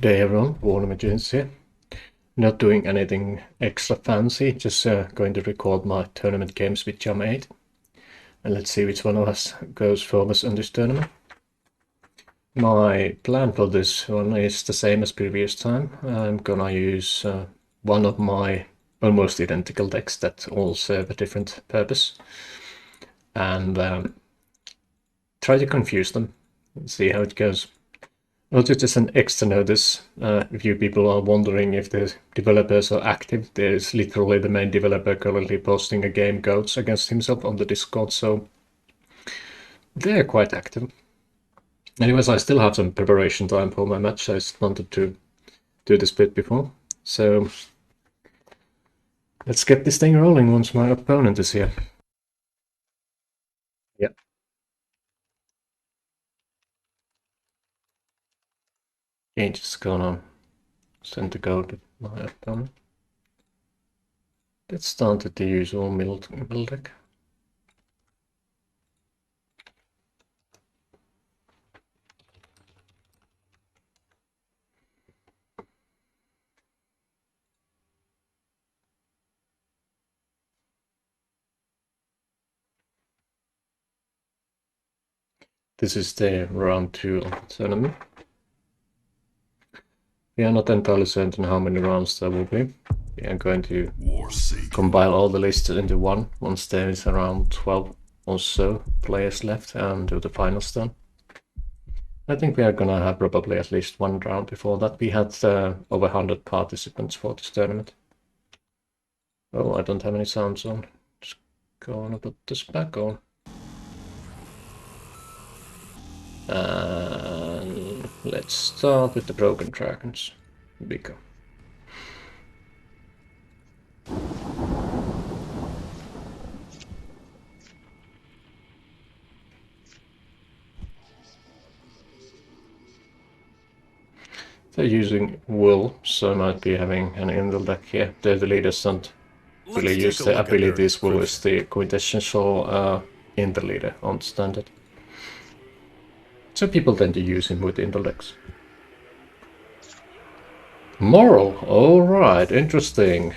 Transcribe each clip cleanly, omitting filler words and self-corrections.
G'day everyone, Warsaken here. Not doing anything extra fancy, just going to record my tournament games with Yam08. And let's see which one of us goes furthest in this tournament. My plan for this one is the same as previous time. I'm gonna use one of my almost identical decks that all serve a different purpose. And try to confuse them and see how it goes. Also, just an extra notice, a few people are wondering if the developers are active. There's literally the main developer currently posting a game goats against himself on the Discord, so they're quite active. Anyways, I still have some preparation time for my match. I just wanted to do this bit before, so let's get this thing rolling once my opponent is here. Yep. Changes gonna send the go to my opponent. Let's start with the usual middle deck. This is the round 2 of the tournament. We are not entirely certain how many rounds there will be. We are going to compile all the lists into one once there is around 12 or so players left and do the finals then. I think we are gonna have probably at least one round before that. We had over 100 participants for this tournament. Oh, I don't have any sounds on. Just gonna put this back on. And let's start with the Broken Dragons. Bigger. They're using wool, so I might be having an inbuilt deck here. The leaders don't really use the abilities. Wool is the quintessential interleader on standard. So people tend to use him with inbuilt decks. Moral, alright, interesting.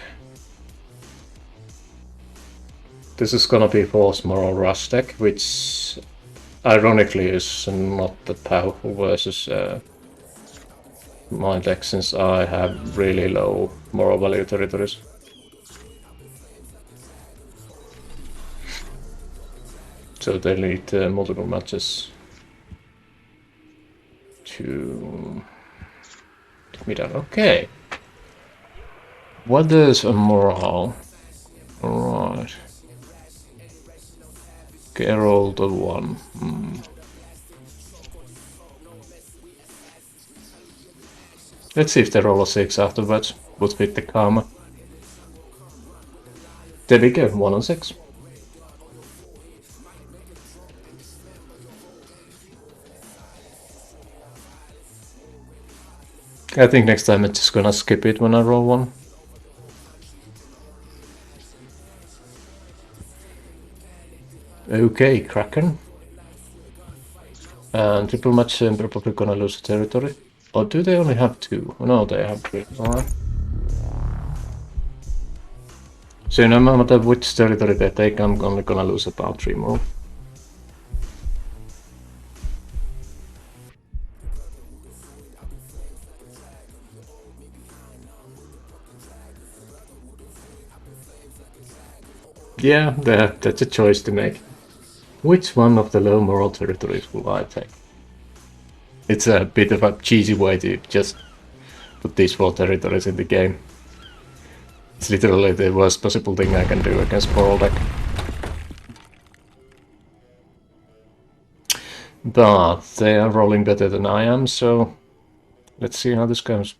This is gonna be Force Moral Rush deck, which ironically is not that powerful versus my deck, since I have really low moral value territories. So they need multiple matches to take me down. Okay. What is a moral? Alright. Geralt of 1. Let's see if they roll a 6 afterwards. Would fit the karma. There we go, 1 on 6. I think next time I'm just gonna skip it when I roll 1. Okay, Kraken. And triple match, I'm probably gonna lose the territory. Or do they only have 2? No, they have 3. Alright. So no matter which territory they take, I'm only gonna lose about 3 more. Yeah, that's a choice to make. Which one of the low moral territories will I take? It's a bit of a cheesy way to just put these 4 territories in the game. It's literally the worst possible thing I can do against moral deck. But they are rolling better than I am, so let's see how this goes.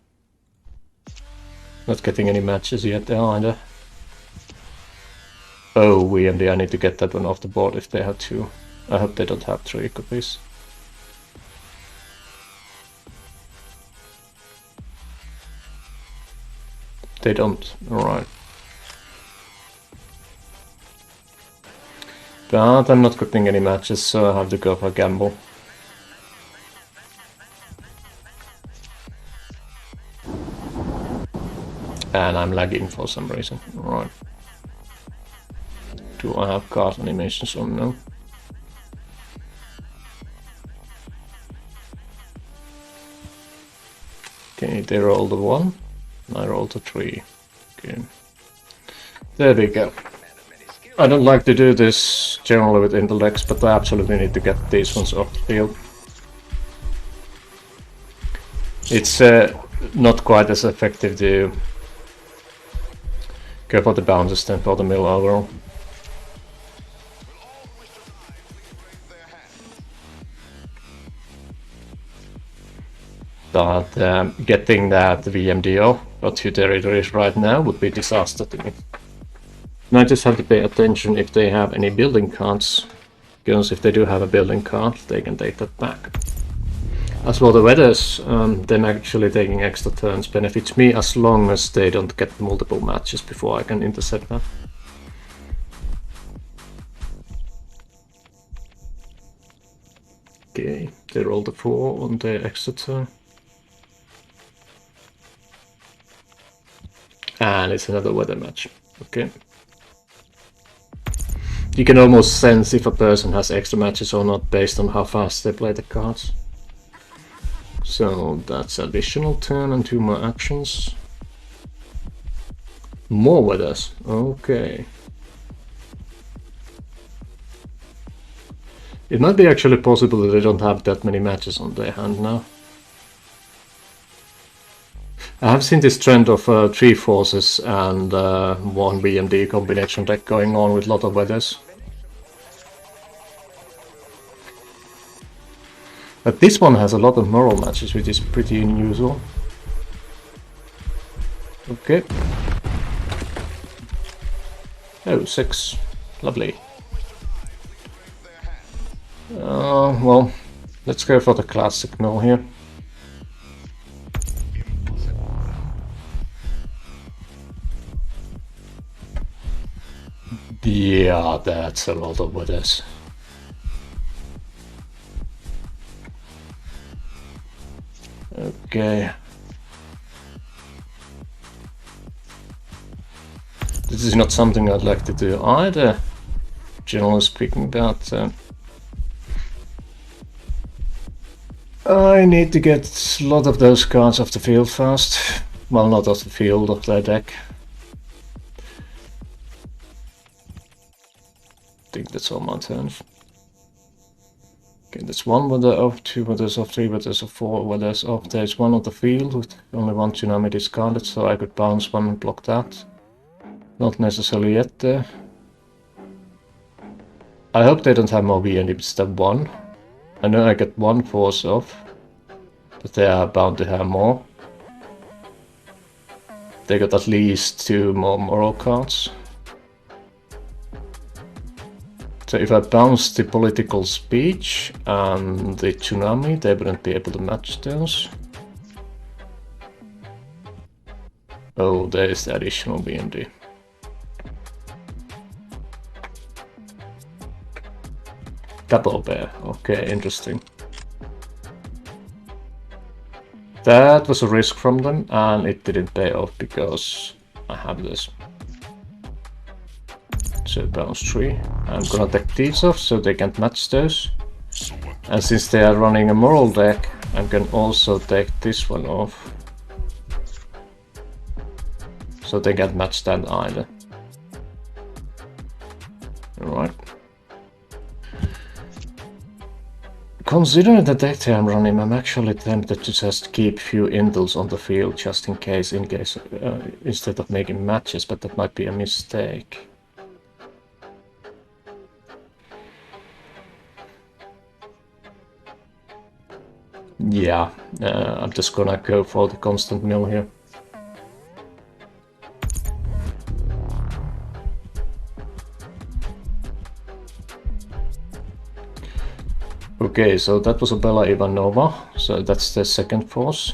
Not getting any matches yet either. Oh, I need to get that one off the board if they have 2. I hope they don't have 3 copies. They don't, alright. But I'm not getting any matches, so I have to go for a gamble. And I'm lagging for some reason. Right. Do I have card animations on? No. Okay, they rolled a 1. I rolled a 3. Okay. There we go. I don't like to do this generally with intellects, but I absolutely need to get these ones off the field. It's not quite as effective to go for the bounces than for the mill overall. But getting that VMDO or 2 territories right now would be disaster to me. And I just have to pay attention if they have any building cards, because if they do have a building card, they can take that back. As for the weathers, them actually taking extra turns benefits me as long as they don't get multiple matches before I can intercept that. Okay, they rolled a 4 on their extra turn. And it's another weather match. Okay. You can almost sense if a person has extra matches or not based on how fast they play the cards. So that's additional turn and 2 more actions. More weathers. Okay. It might be actually possible that they don't have that many matches on their hand now. I have seen this trend of 3 forces and 1 BMD combination deck going on with a lot of weathers. But this one has a lot of moral matches, which is pretty unusual. Okay. Oh, 6. Lovely. Well, let's go for the classic mill here. Yeah, that's a lot of weathers. Okay. This is not something I'd like to do either, generally speaking, but I need to get a lot of those cards off the field fast. Well, not off the field, off their deck. I think that's all my turns. Okay, that's 1 weather off, 2 weathers off, 3 weathers off, 4 weathers off. There's 1 on the field with only 1 tsunami discarded, so I could bounce 1 and block that. Not necessarily yet there. I hope they don't have more VNDs than 1. I know I get 1 force off, but they are bound to have more. They got at least 2 more moral cards. So if I bounce the political speech and the tsunami, they wouldn't be able to match those. Oh, there is the additional BND. Cabal bear, okay, interesting. That was a risk from them, and it didn't pay off because I have this. So bounce 3. I'm gonna take these off so they can't match those. And since they are running a moral deck, I can also take this one off. So they can't match that either. Alright. Considering the deck I'm running, I'm actually tempted to just keep few intels on the field just in case instead of making matches, but that might be a mistake. Yeah, I'm just gonna go for the constant mill here. Okay, so that was a Bella Ivanova, so that's the second force.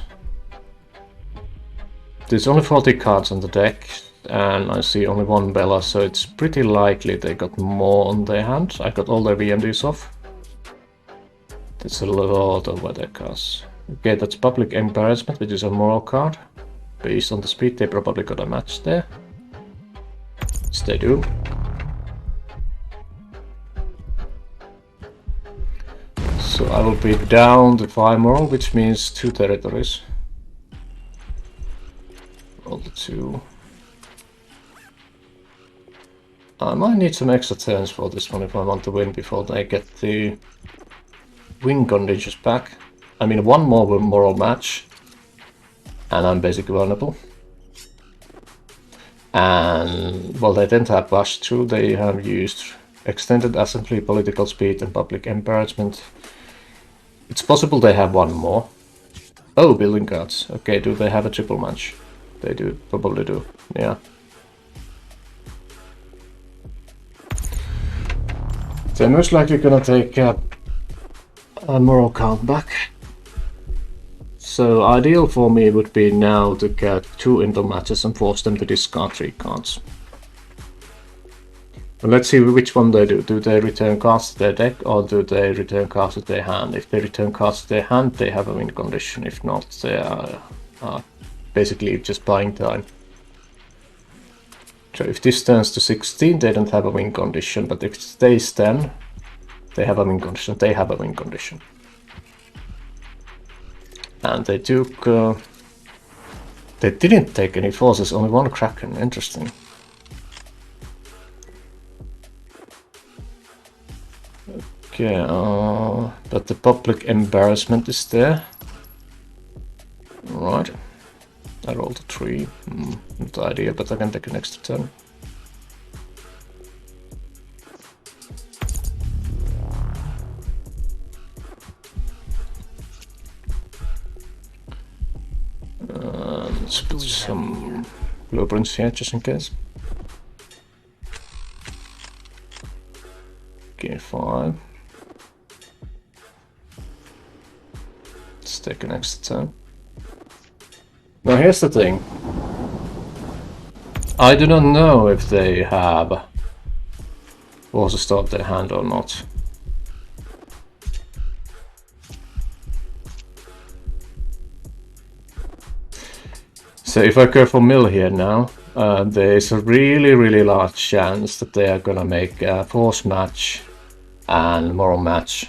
There's only 40 cards on the deck, and I see only 1 Bella, so it's pretty likely they got more on their hand. I got all their VMDs off. That's a lot of weather cards. Okay, that's Public Embarrassment, which is a moral card. Based on the speed, they probably got a match there. Yes, they do. So I will be down to 5 moral, which means 2 territories. Roll the 2. I might need some extra turns for this one if I want to win before they get the win conditions back. I mean, 1 more moral match, and I'm basically vulnerable. And, well, they didn't have push through, they have used extended assembly, political speed, and public embarrassment. It's possible they have 1 more. Oh, building cards. Okay, do they have a triple match? They do, probably do, yeah. They're most likely gonna take a moral count back. So ideal for me would be now to get 2 intel matches and force them to discard 3 cards. But let's see which one they do. Do they return cards to their deck or do they return cards to their hand? If they return cards to their hand, they have a win condition. If not, they are basically just buying time. So if this turns to 16, they don't have a win condition, but if it stays 10, they have a win condition. They have a win condition. And they took... they didn't take any forces, only 1 Kraken. Interesting. Okay, but the public embarrassment is there. Right. I rolled a 3. Not ideal, but I can take an extra turn. Let's put some blueprints here just in case. Okay, 5. Let's take an extra turn. Now here's the thing. I do not know if they have forces to start their hand or not. So if I go for mill here now, there is a really large chance that they are gonna make a force match and moral match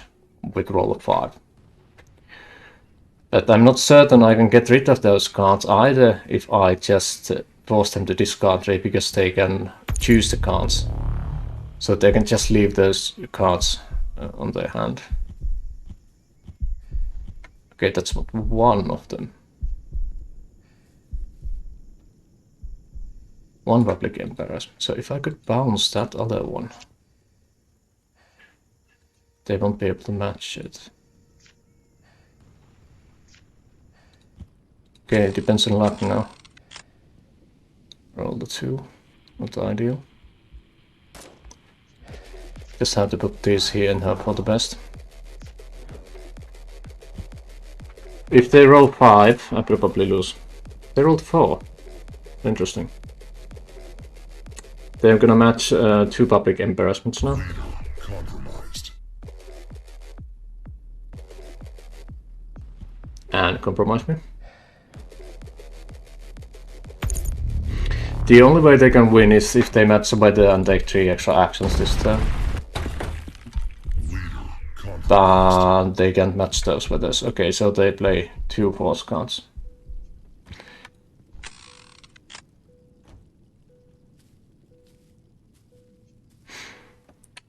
with roll of 5. But I'm not certain I can get rid of those cards either if I just force them to discard 3 because they can choose the cards. So they can just leave those cards on their hand. Okay, that's not 1 of them. 1 public embarrassment. So if I could bounce that other one, they won't be able to match it. Okay, it depends on luck now. Roll the 2. Not ideal. Just have to put these here and hope for the best. If they roll 5, I probably lose. They rolled 4. Interesting. They're gonna match 2 public embarrassments now. And compromise me. The only way they can win is if they match somebody and take 3 extra actions this turn. But they can't match those with us. Okay, so they play 2 force cards.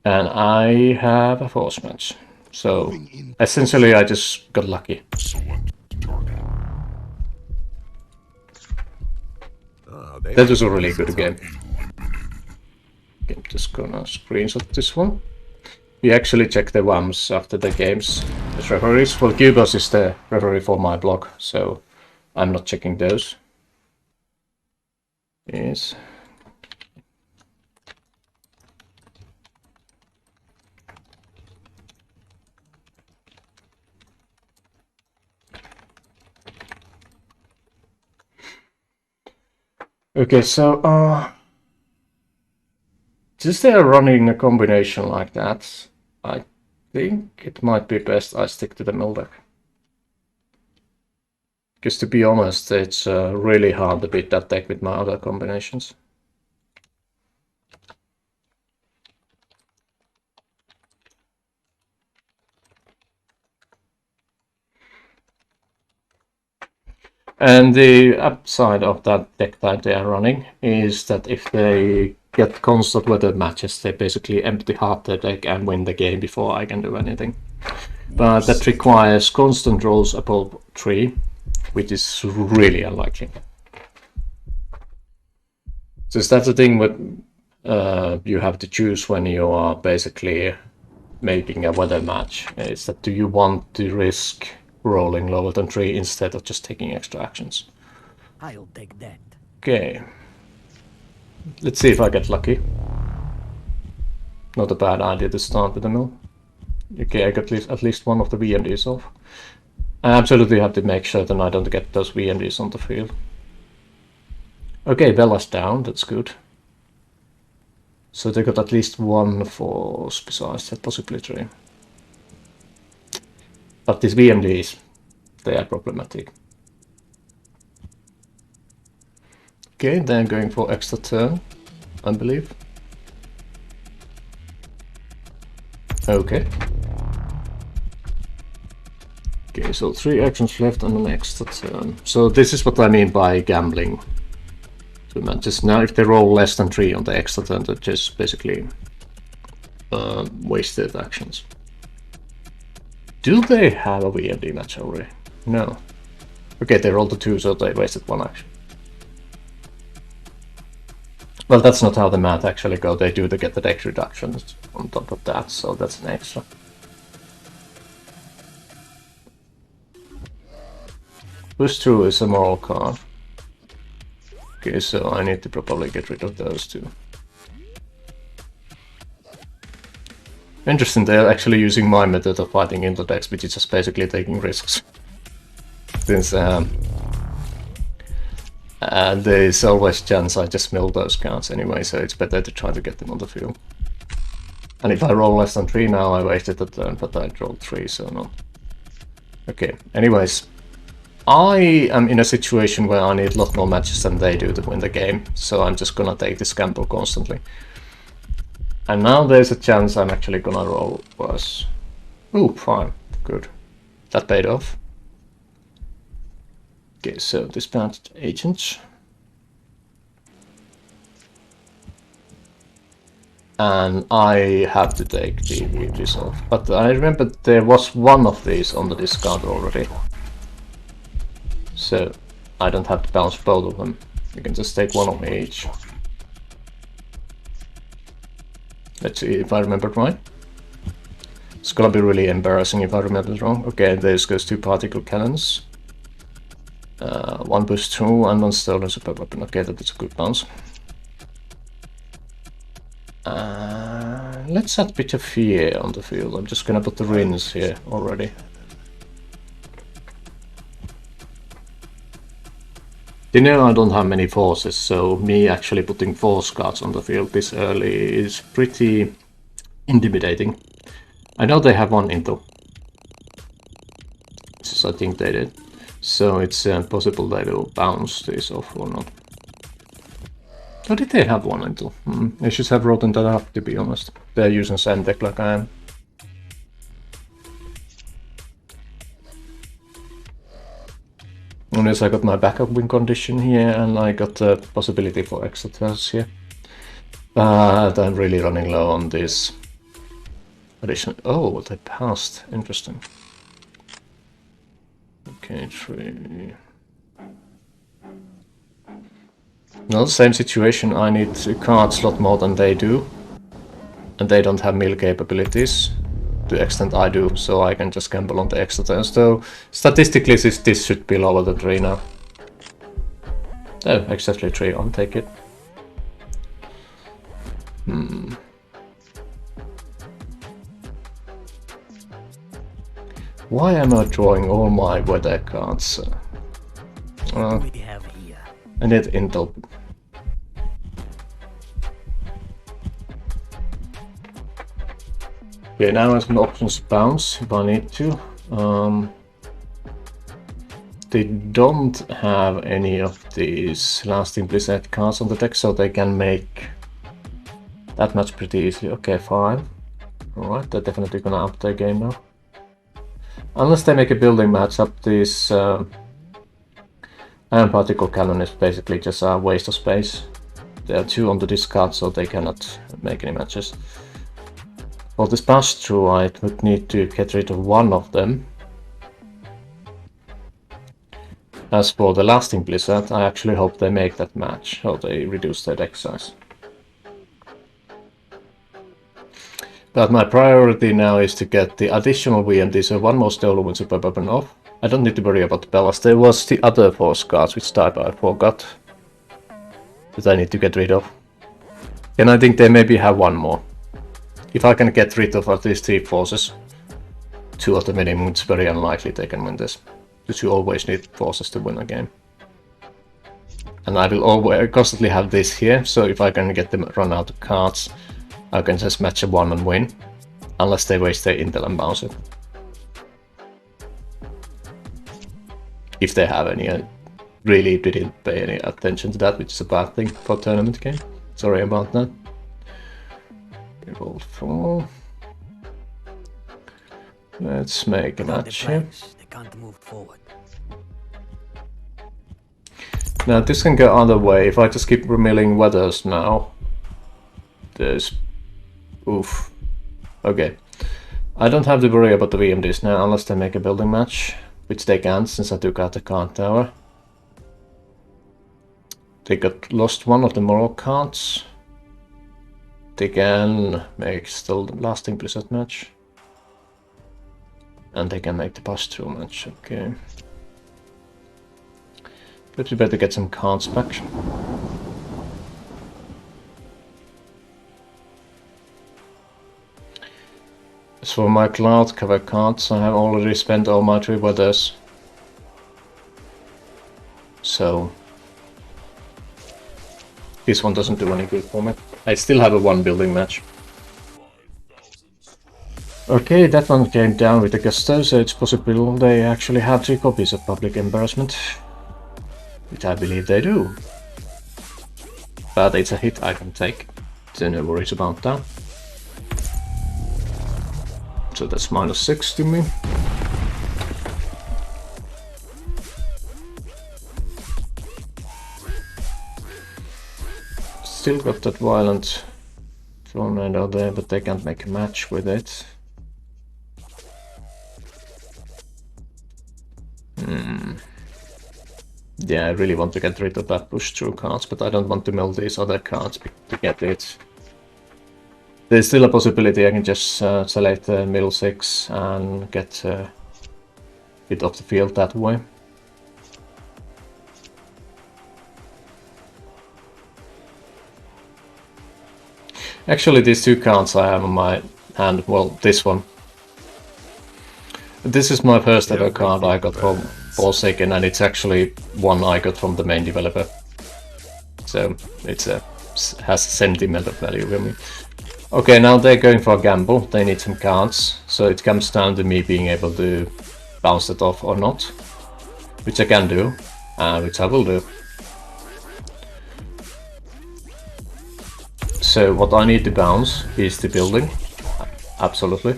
And I have a force match. So essentially I just got lucky. That was a really good game. I'm just gonna screenshot this one. We actually check the WAMs after the games as referees. Well, Cubos is the referee for my blog, so I'm not checking those. Yes. Okay, so since they are running a combination like that, I think it might be best I stick to the mill deck. Because to be honest, it's really hard to beat that deck with my other combinations. And the upside of that deck type they are running is that if they get constant weather matches, they basically empty half their deck and win the game before I can do anything. But that requires constant rolls above 3, which is really unlikely. So that's the thing with you have to choose when you are basically making a weather match. Is that do you want to risk rolling lower than 3 instead of just taking extra actions? I'll take that. Okay. Let's see if I get lucky. Not a bad idea to start with the mill. Okay, I got at least one of the VMDs off. I absolutely have to make sure that I don't get those VMDs on the field. Okay, Bella's down, that's good. So they got at least one force besides that, possibly 3. But these VMDs, they are problematic. Okay, they're going for extra turn, I believe. Okay. Okay, so 3 actions left on an extra turn. So this is what I mean by gambling. So just now, if they roll less than 3 on the extra turn, they're just basically wasted actions. Do they have a VMD match already? No. Okay, they rolled a 2, so they wasted 1 action. Well, that's not how the math actually go. They do get the dex reductions on top of that, so that's an extra. Push through is a moral card. Okay, so I need to probably get rid of those 2. Interesting, they're actually using my method of fighting into decks, which is just basically taking risks. Since there's always chance I just mill those cards anyway, so it's better to try to get them on the field. And if I roll less than 3 now, I wasted a turn, but I rolled 3, so no. Okay, anyways. I am in a situation where I need a lot more matches than they do to win the game, so I'm just gonna take this gamble constantly. And now there's a chance I'm actually gonna roll worse. Ooh, fine, good. That paid off. Okay, so dispatched agents. And I have to take this off. But I remember there was one of these on the discard already. So I don't have to bounce both of them. You can just take one of each. Let's see if I remembered right. It's gonna be really embarrassing if I remember it wrong. Okay, there goes 2 particle cannons. 1 boost through and 1 stolen super weapon. Okay, that is a good bounce. Let's add a bit of fear on the field. I'm just gonna put the rings here already. You know I don't have many forces, so me actually putting force cards on the field this early is pretty intimidating. I know they have 1 intel. So I think they did. So it's possible they will bounce this off or not. Or did they have 1 intel? They should have written that up, to be honest. They're using same deck like I am. Unless I got my backup win condition here, and I got the possibility for extra turns here. But I'm really running low on this addition. Oh, they passed. Interesting. Okay, 3. No, same situation. I need a card slot more than they do. And they don't have mill capabilities to the extent I do, so I can just gamble on the extra turns. So statistically this should be lower than 3 now. Oh, exactly 3, I'll take it. Why am I drawing all my weather cards? We have here. I need intel. Okay, now I have some options to bounce if I need to. they don't have any of these lasting blizzard cards on the deck, so they can make that match pretty easily. Okay, fine. Alright, they're definitely gonna up their game now. Unless they make a building matchup, this Iron Particle Cannon is basically just a waste of space. There are 2 on the discard, so they cannot make any matches. For this pass-through, I would need to get rid of one of them. As for the Lasting Blizzard, I actually hope they make that match, so they reduce their deck size. But my priority now is to get the additional VMD, so 1 more Stolen with Super Weapon off. I don't need to worry about the Bellas. There was the other force cards which type I forgot that I need to get rid of. And I think they maybe have 1 more. If I can get rid of at least 3 forces, 2 of the minimum, it's very unlikely they can win this. Because you always need forces to win a game. And I will always constantly have this here, so if I can get them run out of cards, I can just match a 1 and win. Unless they waste their intel and bounce it. If they have any. I really didn't pay any attention to that, which is a bad thing for a tournament game. Sorry about that. Roll 4. Let's make a match here. They can't move forward. Now this can go other way. If I just keep remilling weathers now, there's... oof. Okay. I don't have to worry about the VMDs now unless they make a building match, which they can't since I took out the card tower. They lost 1 of the moral cards. They can make still the Lasting Blizzard match. And they can make the pass-through match, okay. But we better get some cards back. As for my cloud cover cards, I have already spent all my 3 weathers. So this one doesn't do any good for me. I still have a 1 building match. Okay, that one came down with a gusto, so it's possible they actually have 3 copies of Public Embarrassment. Which I believe they do. But it's a hit I can take, so no worries about that. So that's -6 to me. Still got that violent tornado there, but they can't make a match with it. Yeah, I really want to get rid of that push-through cards, but I don't want to mill these other cards to get it. There's still a possibility I can just select the middle 6 and get it off the field that way. Actually, these 2 cards I have on my hand, well, this one. This is my first ever card I got from Warsaken, and it's actually one I got from the main developer. So it's has sentimental value with me. Okay, now they're going for a gamble. They need some cards, so it comes down to me being able to bounce it off or not, which I can do, which I will do. So what I need to bounce is the building, absolutely.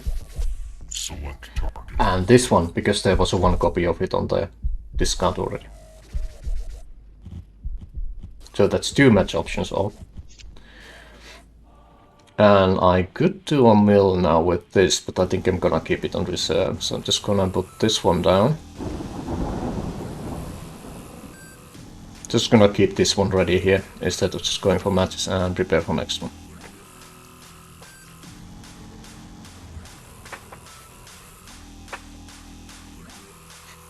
And this one, because there was a 1 copy of it on the discard already. So that's 2 match options all. And I could do a mill now with this, but I think I'm gonna keep it on reserve. So I'm just gonna put this one down. Just gonna keep this one ready here, instead of just going for matches and prepare for next one.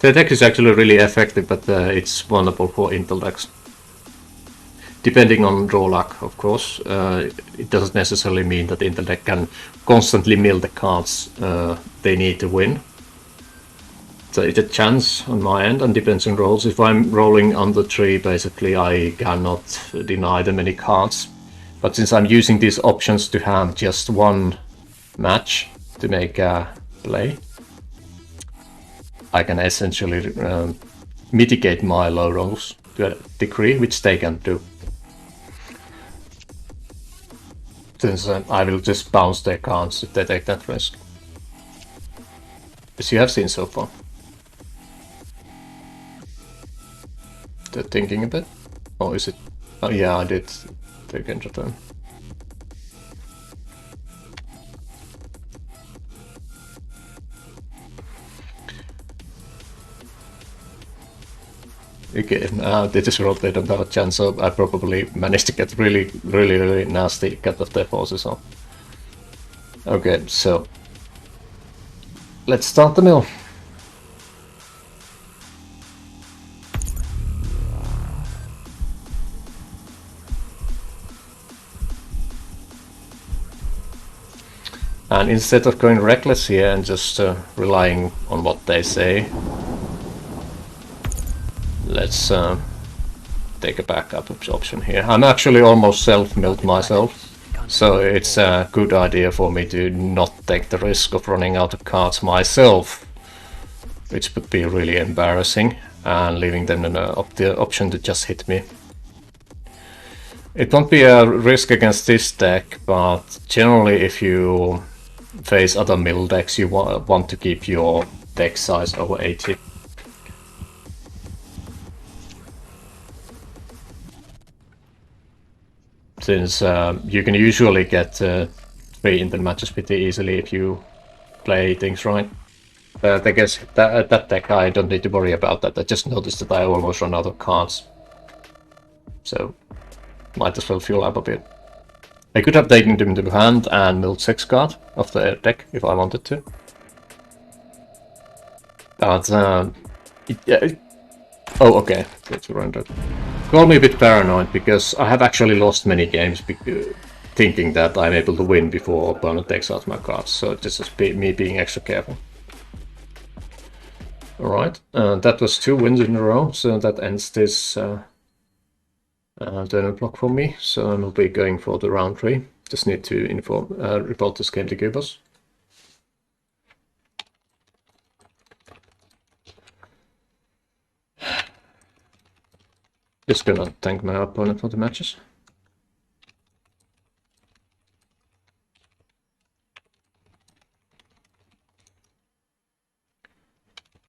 The deck is actually really effective, but it's vulnerable for Intel decks. Depending on draw luck, of course. It doesn't necessarily mean that Intel deck can constantly mill the cards they need to win. So it's a chance on my end and depends on rolls. If I'm rolling under 3, basically I cannot deny them any cards. But since I'm using these options to have just 1 match to make a play, I can essentially mitigate my low rolls to a degree, which they can do. Since I will just bounce their cards if they take that risk. As you have seen so far. They're thinking a bit? Or is it... Oh yeah, I did take into turn. Okay, they just rolled, they don't have a chance, so I probably managed to get really nasty cut of their forces on. Okay, so let's start the mill. And instead of going reckless here and just relying on what they say, let's take a backup option here. I'm actually almost self-milled myself, so it's a good idea for me to not take the risk of running out of cards myself, which would be really embarrassing, and leaving them the option to just hit me. It won't be a risk against this deck, but generally if you face other mill decks, you want to keep your deck size over 80. Since you can usually get 3 in the matches pretty easily if you play things right. But I guess that deck I don't need to worry about that. I just noticed that I almost run out of cards. So might as well fuel up a bit. I could have taken them to hand and milled 6 card of the deck if I wanted to. But oh, okay. Let's run that. Call me a bit paranoid, because I have actually lost many games thinking that I'm able to win before opponent takes out my cards, so this is me being extra careful. Alright, that was 2 wins in a row, so that ends this turn block for me, so I will be going for the round 3. Just need to report this game to Cubos. Just gonna thank my opponent for the matches.